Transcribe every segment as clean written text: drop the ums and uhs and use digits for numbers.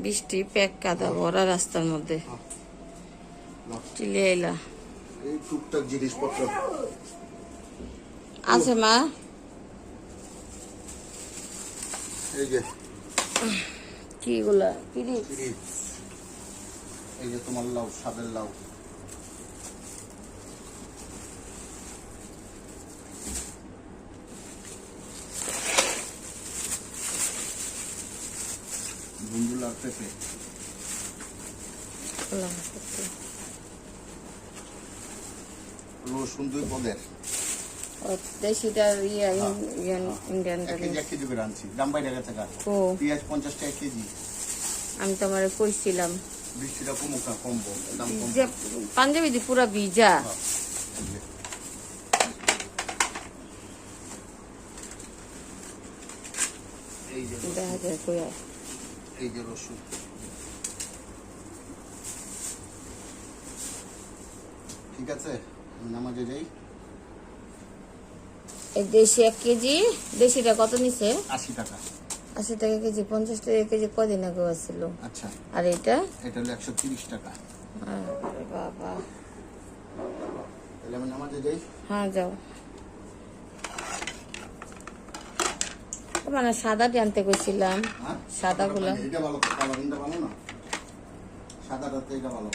বৃষ্টি প্যাক কাদা ভরা রাস্তার মধ্যে চলে এলা। এই টুকটাক জিনিসপত্র আছে মা, এই যে কি গুলা পিরিচ, এই যে তোমার লাউ, সাদের লাউ, ভুঞ্জুলার পেঁপে, রসুন 2 পদের, দেশিটা ইন্ডিয়ান। কেজি করে আনছি, দাম বাইরে গেছে। পেঁয়াজ 50 টাকা কেজি। আমি তো আমার কইছিলাম বৃষ্টিটা কমুক না, কমবো, দাম কম। যে পাঞ্জাবি দি পুরা ভিজা। এই যে দেখা যায় কইয়া, এই যে রসুন, ঠিক আছে। আমি নামাজে যাই। এই দেশি 1 কেজি, দেশিটা কত নিছে? 80 টাকা। 80 টাকা কেজি, 50 টাকা কেজি কদিন আগে আসছিল। আচ্ছা, আর এটা হলো 130 টাকা। আরে বাবা, তাহলে আমি নামাজে যাই। হ্যাঁ যাও। মানে সাদাটি আনতে কইছিলাম, সাদা গুলা। এটা ভালো, কালারিংটা ভালো না, সাদাটাতে এটা ভালো।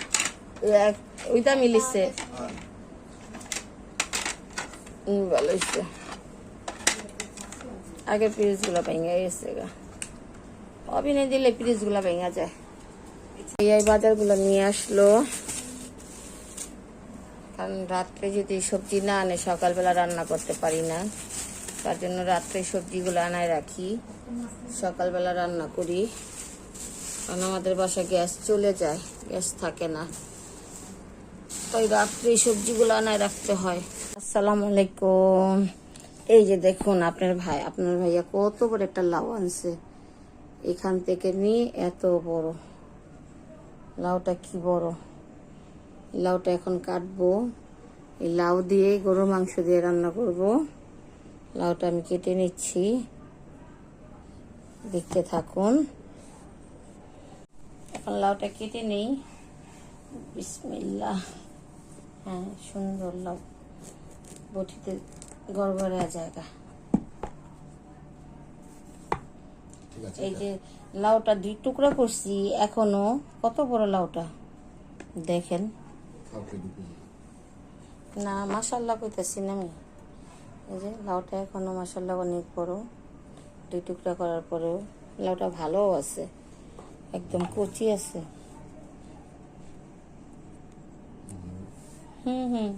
ওইটা মিলিছে, ভালো হয়েছে। আগের পিরিচ গুলা ভেঙে গেছে গা, অভিনয় দিলে পিরিচ গুলা ভেঙে যায়। এই বাজার গুলা নিয়ে আসলো, কারণ রাত্রে যদি সবজি না আনে সকালবেলা রান্না করতে পারি না, তার জন্য রাত্রে সবজিগুলো আনায় রাখি, সকালবেলা রান্না করি। কারণ আমাদের বাসায় গ্যাস চলে যায়, গ্যাস থাকে না, তাই রাত্রে সবজিগুলো আনায় রাখতে হয়। আসসালামু আলাইকুম। এই যে দেখুন আপনার ভাইয়া কত বড় একটা লাউ আনছে, এখান থেকে নিয়ে এত বড় লাউটা, কি বড় লাউটা। এখন কাটবো, এই লাউ দিয়ে গরুর মাংস দিয়ে রান্না করব। লাউটা আমি কেটে নিচ্ছি, দেখতে থাকুন। এখন লাউটা কেটে নেই, বিসমিল্লাহ। হ্যাঁ, সুন্দর লাউ, বটিতে গড়গড়া জায়গা। এই যে লাউটা 2 টুকরা করছি, এখনো কত বড় লাউটা দেখেন না, মাশাআল্লাহ কইতাছি না আমি। এই যে লাউটা এখনো মাশাআল্লাহ অনেক বড়, 2 টুকরা করার পরেও লাউটা ভালো আছে, একদম কচি আছে। হুম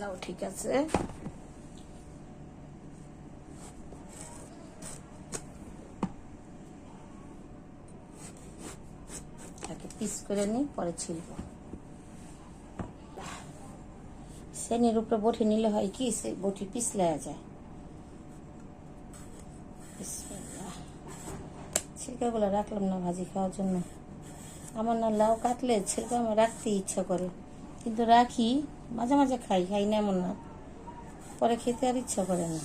লাউ ঠিক আছে। পিস করে নি, পরে ছিলব। শ্রেণীর উপরে বটি নিলে হয় কি, বটি পিছলা যায়। ছিলকাগুলো রাখলাম না ভাজি খাওয়ার জন্য। আমার না লাউ কাটলে ছিলকা আমার রাখতে ইচ্ছা করে, কিন্তু রাখি, মাঝে মাঝে খাই না এমন না, পরে খেতে আর ইচ্ছা করে না,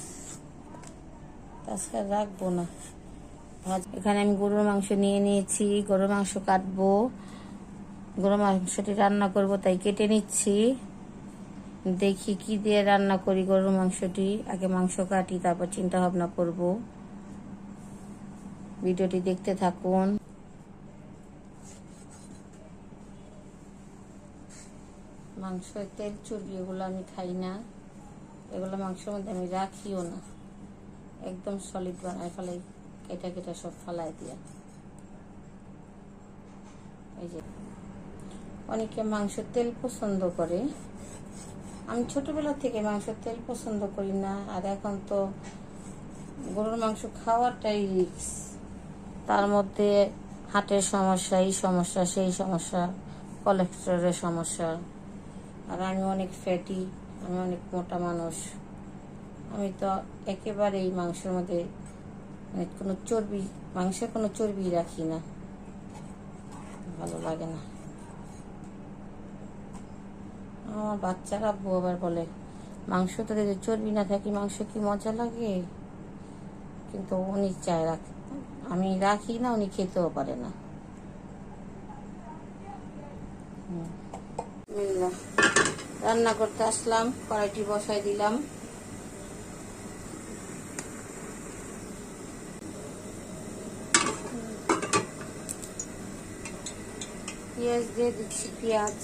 আজকে রাখবো না। এখানে আমি গরুর মাংস নিয়ে নিয়েছি, গরুর মাংস কাটবো, গরুর মাংসটি রান্না করব, তাই কেটে নিচ্ছি। দেখি কি দিয়ে রান্না করি গরুর মাংসটি, আগে মাংস কাটি, তারপর চিন্তা ভাবনা করব। ভিডিওটি দেখতে থাকুন। মাংস তেল চর্বি এগুলো আমি খাই না, এগুলো মাংসের মধ্যে আমি রাখিও না, একদম সলিড বানায় ফেলাই, কেটা সব ফালাই দিয়া। এই যে অনেকে মাংসের তেল পছন্দ করে, আমি ছোটবেলা থেকে মাংসের তেল পছন্দ করি না। আর এখন তো গরুর মাংস খাওয়াটাই রিস্ক, তার মধ্যে হার্টের সমস্যা, এই সমস্যা সেই সমস্যা, কোলেস্টেরলের সমস্যা। আর আমি অনেক ফ্যাটি, আমি অনেক মোটা মানুষ, আমি তো একেবারেই মাংসের মধ্যে মানে কোনো চর্বি, মাংসে কোনো চর্বি রাখি না, ভালো লাগে না। আমার বাচ্চারা আব্বু আবার বলে মাংস তো যদি চর্বি না থাকে মাংস কি মজা লাগে, কিন্তু উনি চায় রাখ, আমি রাখি না, উনি খেতেও পারে না। রান্না করতে আসলাম, কড়াইটি বসাই দিলাম। পেঁয়াজ দিয়ে দিচ্ছি, পেঁয়াজ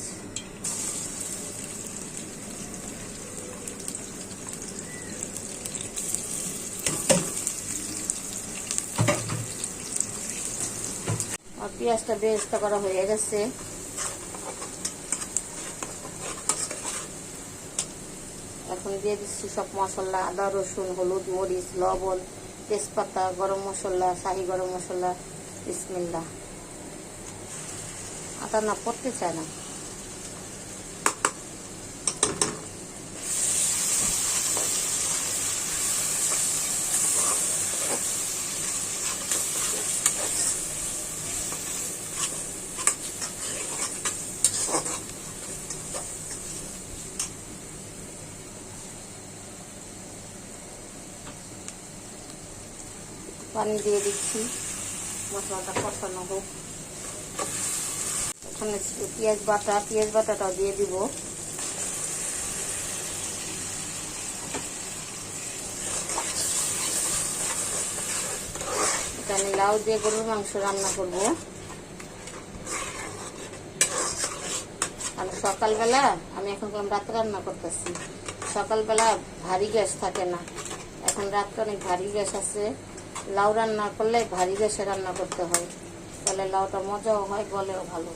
আর পেঁয়াজটা বেরেস্তা করা হয়ে গেছে। এখন দিয়ে দিচ্ছি সব মশলা, আদা রসুন হলুদ মরিচ লবণ তেজপাতা গরম মশলা শাহি গরম মশলা। বিসমিল্লাহ। আদা না পড়তে চায় না। পানি দিয়ে দিচ্ছি, মশলাটা কষানো হোক। এখানে পেঁয়াজ বাটাটাও দিয়ে দিব। এখানে লাউ দিয়ে গরুর মাংস রান্না করব। আর সকালবেলা আমি এখন রাতে রান্না করতেছি। সকালবেলা ভারী গ্যাস থাকে না, এখন রাত্রে অনেক ভারী গ্যাস আছে। লাউ রান্না করলে ভারী গ্যাসে রান্না করতে হয়, তাহলে লাউটা মজাও হয়, গলেও ভালো।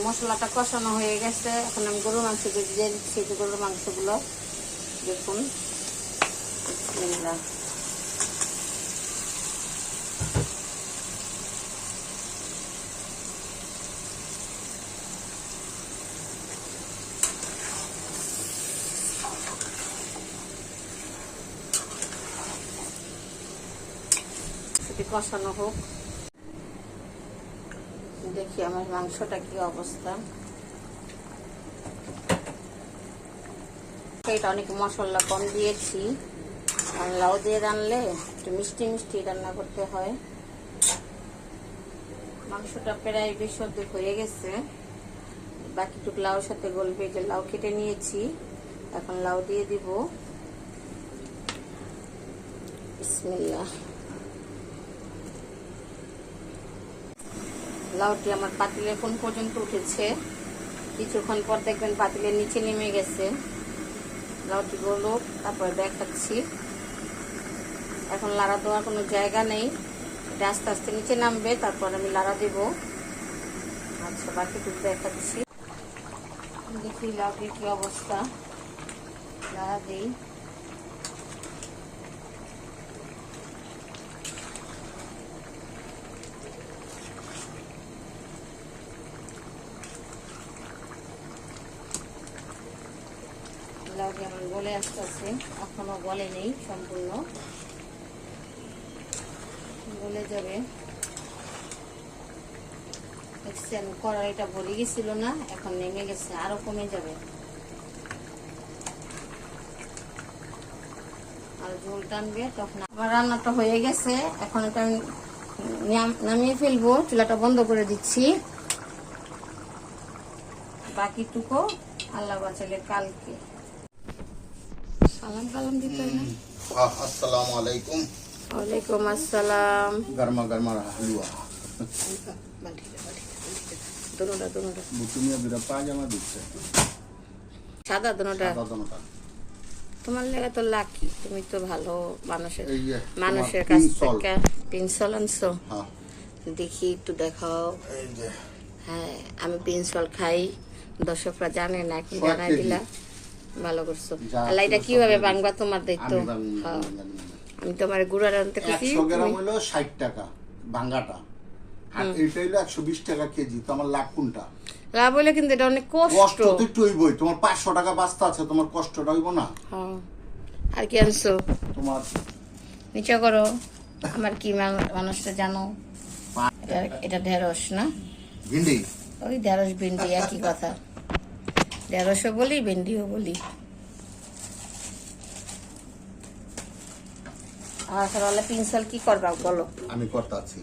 মশলাটা কষানো হয়ে গেছে, এখন আমি গরুর মাংস দিয়ে দিচ্ছি। যে গরুর মাংসগুলো দেখুন, বিসমিল্লাহ। কষানো হোক, দেখি আমার মাংসটা কি অবস্থা। এটা অনেক মশলা কম দিয়েছি, আর লাউ দিয়ে রান্নলে একটু মিষ্টি মিষ্টি রান্না করতে হয়। মাংসটা প্রায় বেশ অর্ধেক হয়ে গেছে, বাকিটুকু লাউর সাথে গলবে। যে লাউ কেটে নিয়েছি, এখন লাউ দিয়ে দিব। বিসমিল্লাহ। লাউটি আমার পাতিলের কোন পর্যন্ত উঠেছে, কিছুক্ষণ পর দেখবেন পাতিলের নিচে নেমে গেছে। লাউটি গলুক, তারপর দেখাচ্ছি। এখন লাড়া দেওয়ার কোনো জায়গা নেই, এটা আস্তে আস্তে নিচে নামবে, তারপর আমি লাড়া দেব। আচ্ছা, বাকিটুকু দেখাচ্ছি। দেখি লাউটির কি অবস্থা, লাড়া দিই। লাউটি আমার গলে আসতেছে, এখনো গলে নেই সম্পূর্ণ, গলে যাবে। দেখছেন কড়াইটা ভরে গেছিল না, এখন নেমে গেছে, আরো কমে যাবে। আর ঝোল টানবে তখন। আমার রান্নাটা হয়ে গেছে, এখন এটা আমি নামিয়ে ফেলবো। চুলাটা বন্ধ করে দিচ্ছি। বাকিটুকু আল্লাহ বাঁচালে কালকে। সালাম কালাম দিতে হয় না। আসসালামু আলাইকুম। ওয়ালাইকুম আসসালাম। গরমা গরমা হালুয়া। দুনোটা বুতুমিয়া দুটা পাজামা দিচ্ছে। সাদা দুনোটা। সাদা দুটা। তোমার লেগে তো লাকি, তুমি তো ভালো মানুষের কাছ থেকে পিনসল আনছো। হ্যাঁ, দেখি একটু দেখাও। এই যে হ্যাঁ, আমি পিনসল খাই, দর্শকরা জানে না, এখন জানাই দিলা, ভালো করছো। আল্লাহ, এটা কিভাবে ভাঙবা তোমার দায়িত্ব। আমি তোমার গুড়া রানতে খুশি। 100 গ্রাম হলো 60 টাকা ভাঙাটা, আর এটা হলো 120 টাকা কেজি, তো আমার লাভ কোনটা? লাভ হইলে কিন্তু এটা অনেক কষ্ট কষ্ট। তো একটু হইবই, তোমার 500 টাকা বাস্তা আছে, তোমার কষ্টটা হইব না? হ্যাঁ। আর কি আনছো? তোমার নিচে করো। আমার কি মানুষটা জানো? এটা এটা ঢেঁড়স না? ভিন্ডি। ওই ঢেঁড়স ভিন্ডি একই কথা। ঢেঁড়সও বলি, ভিন্ডিও বলি। আমার সকালে পিনসল কি করবা বলো? আমি করতে আছি,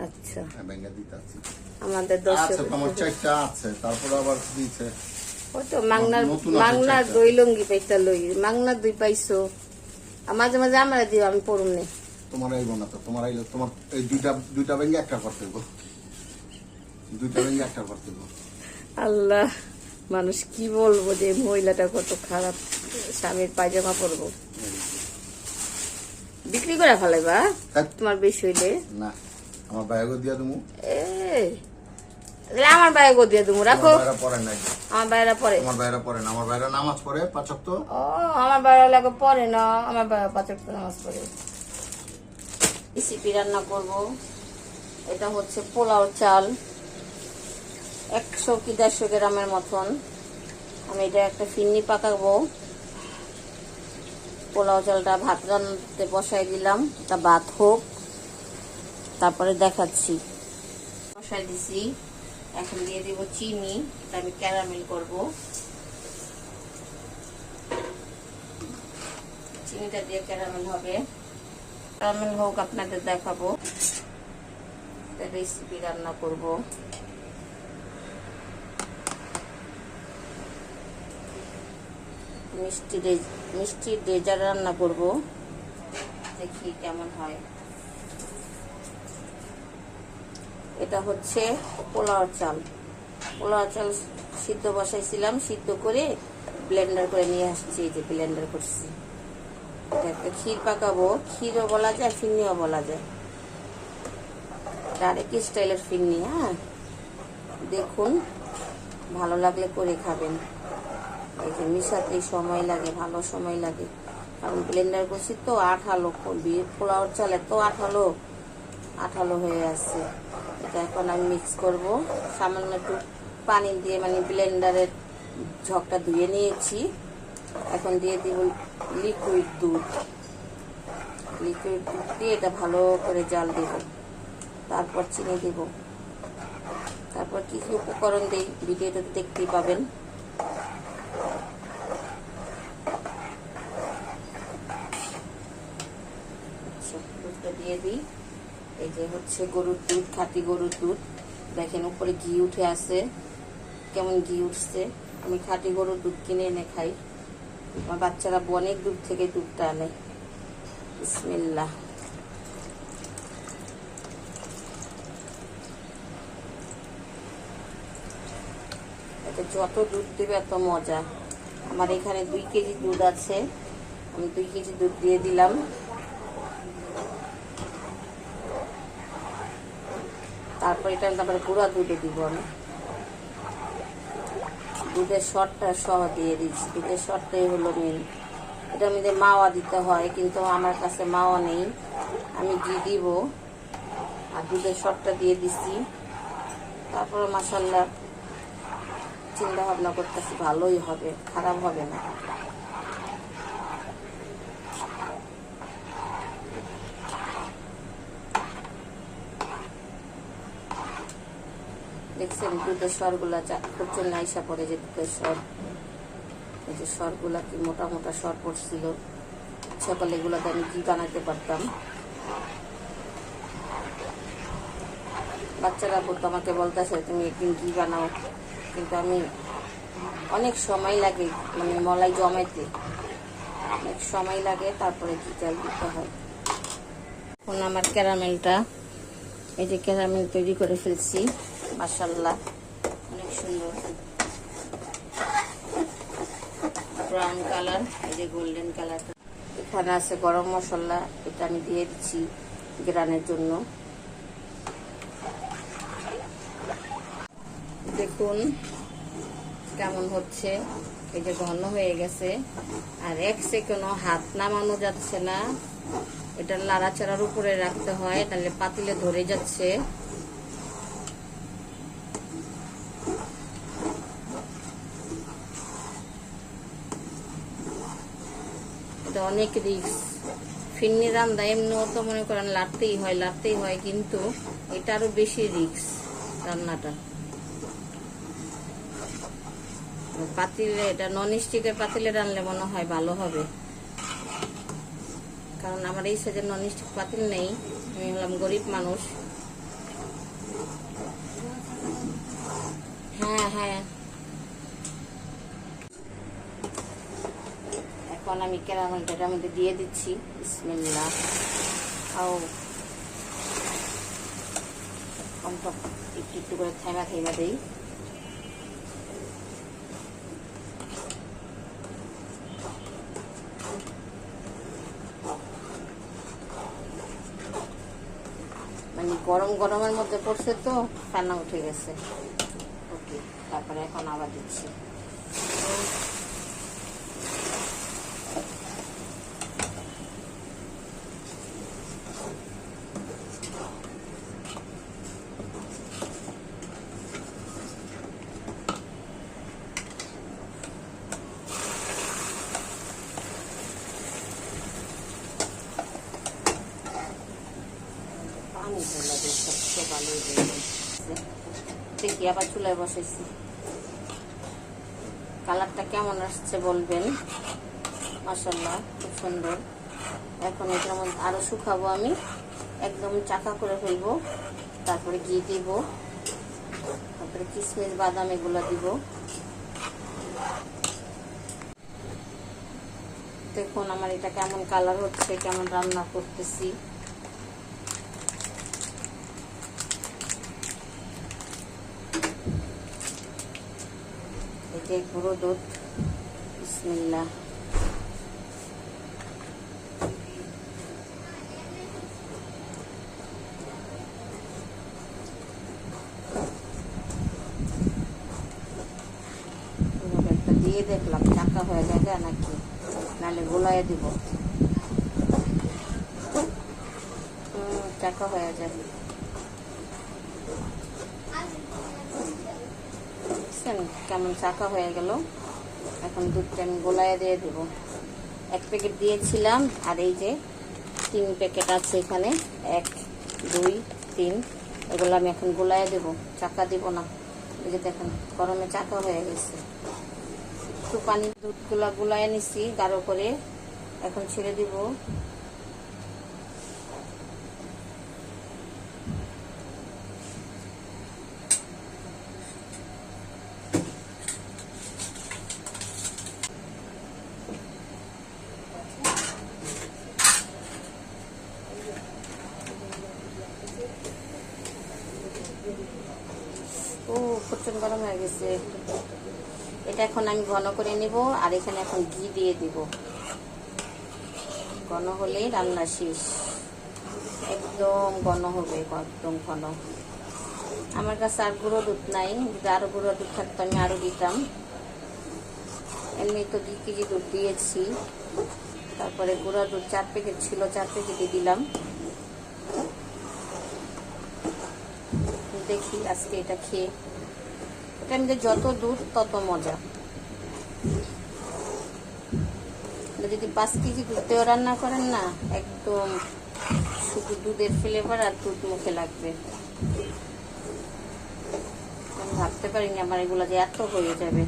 আচ্ছা, ব্যাঙ্গা দিতে আছি। আমাদের আছে দর্শক তোমার চারটা আছে, তারপর আবার দিয়েছে। ওই তো মাংনার নতুন আছে মাংনার চারটা। দই লঙ্গি পাইতা লই, মাংনার দই পাইছো। আর মাঝে মাঝে আমরা দিও, আমি পড়ুম নি। তোমার আইব না তো, তোমার আইলে তোমার এই দুইটা ব্যাঙ্গে একটা করতে হইব, দুইটা ব্যাঙ্গে একটা করতে হইব। আল্লাহ, মানুষ কি বলবো যে মহিলাটা কত খারাপ, স্বামীর পায়জামা পরবো। বিক্রি করে ফেলাইবা ধ্যাৎ, তোমার বেশি হইলে। না আমার বাইরে দিয়া তুমি, এ তাহলে আমার বাইরে গো দিয়ে তুমি রাখো। বাইরে পড়ে নাই, আমার বাইরে পরে। আমার বাইরে পড়ে না, আমার বাইরে নামাজ পড়ে 5 ওয়াক্ত। ও আমার বাইরে লাগে পরে না, আমার বাইরে 5 ওয়াক্ত নামাজ পড়ে। রেসিপি রান্না করব। এটা হচ্ছে পোলাও চাল, 100 কি 150 গ্রামের মতন। আমি এটা একটা ফিরনি পাকাবো। পোলাও চালটা ভাত রান্নাতে বসাই দিলাম, এটা ভাত হোক, তারপরে দেখাচ্ছি। বসাই দিছি, এখন দিয়ে দিব চিনি, এটা আমি ক্যারামেল করব। চিনিটা দিয়ে ক্যারামেল হবে, ক্যারামেল হোক আপনাদের দেখাবো। রেসিপি রান্না করব। মিষ্টি ডেজার্ট রান্না করব, দেখি কেমন হয়। এটা হচ্ছে পোলাও চাল, পোলাও চাল সিদ্ধ বসাইছিলাম, সিদ্ধ করে ব্লেন্ডার করে নিয়ে আসছি, এই যে ব্লেন্ডার করছি। এটা একটা ক্ষীর পাকাবো, ক্ষীরও বলা যায়, ফিরনিও বলা যায়। আরেক স্টাইলের ফিরনি। হ্যাঁ, দেখুন, ভালো লাগলে করে খাবেন। এই যে মিশাতেই সময় লাগে, ভালো সময় লাগে, কারণ ব্লেন্ডার করছি তো আঠালো, পোলাওর চাল এত আঠালো আঠালো হয়ে আছে। এটা এখন আমি মিক্স করব, সামান্য একটু পানি দিয়ে, মানে ব্লেন্ডারের ঝকটা ধুয়ে নিয়েছি। এখন দিয়ে দিব লিকুইড দুধ। লিকুইড দুধ দিয়ে এটা ভালো করে জাল দেব, তারপর চিনি দেব, তারপর কি কি উপকরণ দিই ভিডিওটা দেখতেই পাবেন। দুধটা দিয়ে দিই। এই যে হচ্ছে গরুর দুধ, খাঁটি গরুর দুধ। দেখেন উপরে ঘি উঠে আছে, কেমন ঘি উঠছে। আমি খাঁটি গরুর দুধ কিনে এনে খাই, আমার বাচ্চারা অনেক দূর থেকে দুধটা আনে। বিসমিল্লাহ। এটা যত দুধ দেবে এত মজা। আমার এখানে 2 কেজি দুধ আছে, আমি 2 কেজি দুধ দিয়ে দিলাম। তারপর এটা তারপরে গুঁড়া দুধও দিব আমি। দুধের শর্টটা সহ দিয়ে দিচ্ছি, দুধের শর্টটাই হলো মেন। এটার মধ্যে মাওয়া দিতে হয়, কিন্তু আমার কাছে মাওয়া নেই, আমি ঘি দিব আর দুধের শর্টটা দিয়ে দিচ্ছি। তারপরে মাশাআল্লাহ চিন্তা ভাবনা করতেছি ভালোই হবে, খারাপ হবে না। দেখছেন দুধের স্বরগুলা প্রচুর নাইসা পড়ে, যে দুধের স্বর, এই যে স্বরগুলা কি মোটা মোটা স্বর পড়ছিল। সকালে এগুলোতে আমি ঘি বানাতে পারতাম। বাচ্চারা বলতো, আমাকে বলতেছে তুমি একদিন ঘি বানাও, কিন্তু আমি অনেক সময় লাগে, মানে মলাই জমাইতে অনেক সময় লাগে, তারপরে ঘি চাল দিতে হয়। এখন আমার ক্যারামেলটা, এই যে ক্যারামেল তৈরি করে ফেলছি, মাশাআল্লাহ অনেক সুন্দর ব্রাউন কালার, এই যে গোল্ডেন কালারটা। এখানে আছে গরম মশলা, এটা আমি দিয়ে দিচ্ছি গ্রানের জন্য। দেখুন কেমন হচ্ছে, এই যে ঘন হয়ে গেছে, আর 1 সেকেন্ডও হাত নামানো যাচ্ছে না। এটা নাড়াচাড়ার উপরে রাখতে হয়, তাহলে পাতিলে ধরে যাচ্ছে। এটা অনেক রিস্ক। ফিরনি রান্না এমনিও তো মনে করেন লাড়তেই হয়, কিন্তু এটা আরো বেশি রিস্ক রান্নাটা। পাতিলে, এটা নন স্টিকের পাতিলে রান্নলে মনে হয় ভালো হবে, কারণ আমার এই সাইজের নন স্টিক পাতিল নেই, আমি হলাম গরিব মানুষ। হ্যাঁ হ্যাঁ, এখন আমি ক্যারামেলটা এটার মধ্যে দিয়ে দিচ্ছি। বিসমিল্লাহ। একটু একটু করে থাইমা দেই। মানে গরমের মধ্যে পড়ছে তো ফেনা উঠে গেছে। ওকে, তারপরে এখন আবার দিচ্ছি। পানি ঢেলা দিই, সবচেয়ে ভালো দেখি। আবার চুলায় বসাইছি। কালারটা কেমন আসছে বলবেন। মাশাআল্লাহ, খুব সুন্দর। এখন এটার মধ্যে আরো শুকাবো আমি, একদম চাকা করে ফেলবো। তারপরে ঘি দিব, তারপরে কিশমিশ বাদাম এগুলো দিব। দেখুন আমার এটা কেমন কালার হচ্ছে, কেমন রান্না করতেছি। এই যে গুঁড়ো দুধ, বিসমিল্লাহ। একটা দিয়ে দেখলাম চাকা হয়ে যাবে নাকি, নাহলে গোলায় দিব। চাকা হয়ে যাবে। কেমন চাকা হয়ে গেল। এখন দুধটা আমি গোলায় দিয়ে দেবো। 1 প্যাকেট দিয়েছিলাম, আর এই যে 3 প্যাকেট আছে এখানে, 1 2 3, এগুলো আমি এখন গোলায় দেবো, চাকা দিব না। এই যে দেখেন গরমে চাকা হয়ে গেছে। একটু পানি দুধগুলা গোলায় নিছি গাঢ় করে, এখন ছেড়ে দিব। ও প্রচন্ড গরম হয়ে গেছে। এটা এখন আমি ঘন করে নিব, আর এখানে এখন ঘি দিয়ে দিব। ঘন হলে রান্না শেষ, একদম ঘন হবে, একদম ঘন। আমার কাছে আর গুঁড়ো দুধ নাই, যদি আরো গুঁড়ো দুধ থাকতো আমি আরো দিতাম। এমনি তো 2 কেজি দুধ দিয়েছি, তারপরে গুঁড়ো দুধ 4 প্যাকেট ছিল, 4 প্যাকেটই দিলাম। দেখি আজকে এটা খেয়ে, এটা আমি যত দুধ তত মজা। যদি 5 কেজি দুধ দিয়ে রান্না করেন না, একদম শুধু দুধের ফ্লেভার আর দুধ মুখে লাগবে। আমি ভাবতে পারিনি আমার এগুলো যে এত হয়ে যাবে।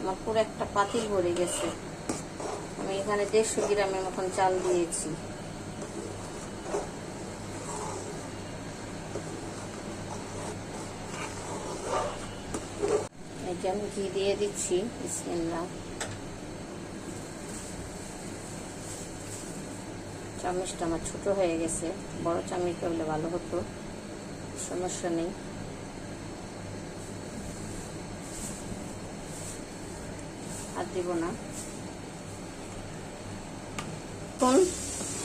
আমার পুরো একটা পাতিল ভরে গেছে। আমি এখানে 150 গ্রামের মতন চাল দিয়েছি। আমি ঘি দিয়ে দিচ্ছি, বিসমিল্লাহ। চামচটা আমার ছোট হয়ে গেছে, বড় চামচ হলে ভালো হতো, সমস্যা নেই। আর দিব না। কোন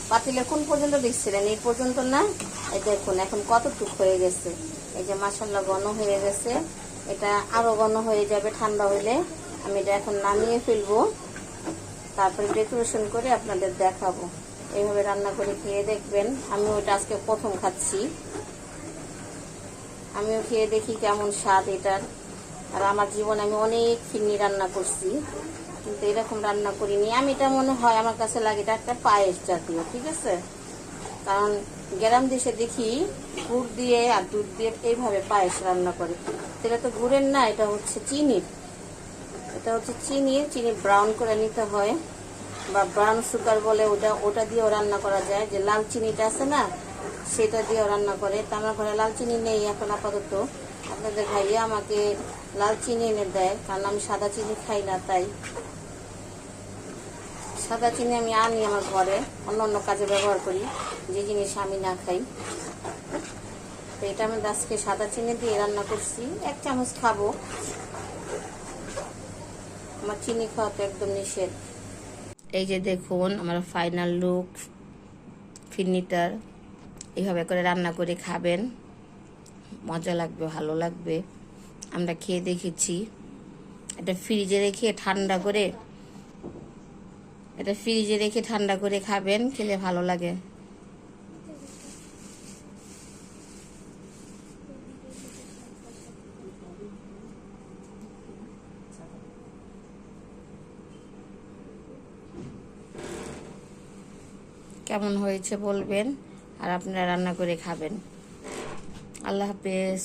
পাতিলে কোন পর্যন্ত দেখছিলেন? এই পর্যন্ত না? এই দেখুন এখন কতটুক হয়ে গেছে। এই যে মাশাআল্লাহ ঘন হয়ে গেছে। এটা আরো ঘন হয়ে যাবে ঠান্ডা হইলে। আমি এটা এখন নামিয়ে ফেলবো, তারপরে ডেকোরেশন করে আপনাদের দেখাবো। এইভাবে রান্না করে খেয়ে দেখবেন। আমি ওটা আজকে প্রথম খাচ্ছি, আমিও খেয়ে দেখি কেমন স্বাদ এটার। আর আমার জীবনে আমি অনেক ফিরনি রান্না করছি, কিন্তু এরকম রান্না করিনি আমি। এটা মনে হয় আমার কাছে লাগে এটা একটা পায়েস জাতীয়, ঠিক আছে? কারণ গ্রাম দেশে দেখি গুড় দিয়ে আর দুধ দিয়ে এইভাবে পায়েস রান্না করে। এটা তো গুড়ের না, এটা হচ্ছে চিনির। এটা হচ্ছে চিনি ব্রাউন করে নিতে হয়, বা ব্রাউন সুগার বলে, ওটা দিয়েও রান্না করা যায়। যে লাল চিনিটা আছে না, সেটা দিয়েও রান্না করে। তা আমার ঘরে লাল চিনি নেই এখন আপাতত। আপনাদের ভাইয়া আমাকে লাল চিনি এনে দেয়, কারণ আমি সাদা চিনি খাই না। তাই সাদা চিনি আমি আনি আমার ঘরে, অন্য অন্য কাজে ব্যবহার করি, যে জিনিস আমি না খাই। তো এটা আমি আজকে সাদা চিনি দিয়ে রান্না করছি। 1 চামচ খাবো, আমার চিনি খাওয়া তো একদম নিষেধ। এই যে দেখুন আমার ফাইনাল লুক, ফিরনিটার। এইভাবে করে রান্না করে খাবেন, মজা লাগবে, ভালো লাগবে। আমরা খেয়ে দেখেছি। এটা ফ্রিজে রেখে ঠান্ডা করে খাবেন, খেলে ভালো লাগে। কেমন হয়েছে বলবেন, আর আপনারা রান্না করে খাবেন। আল্লাহ হাফেজ।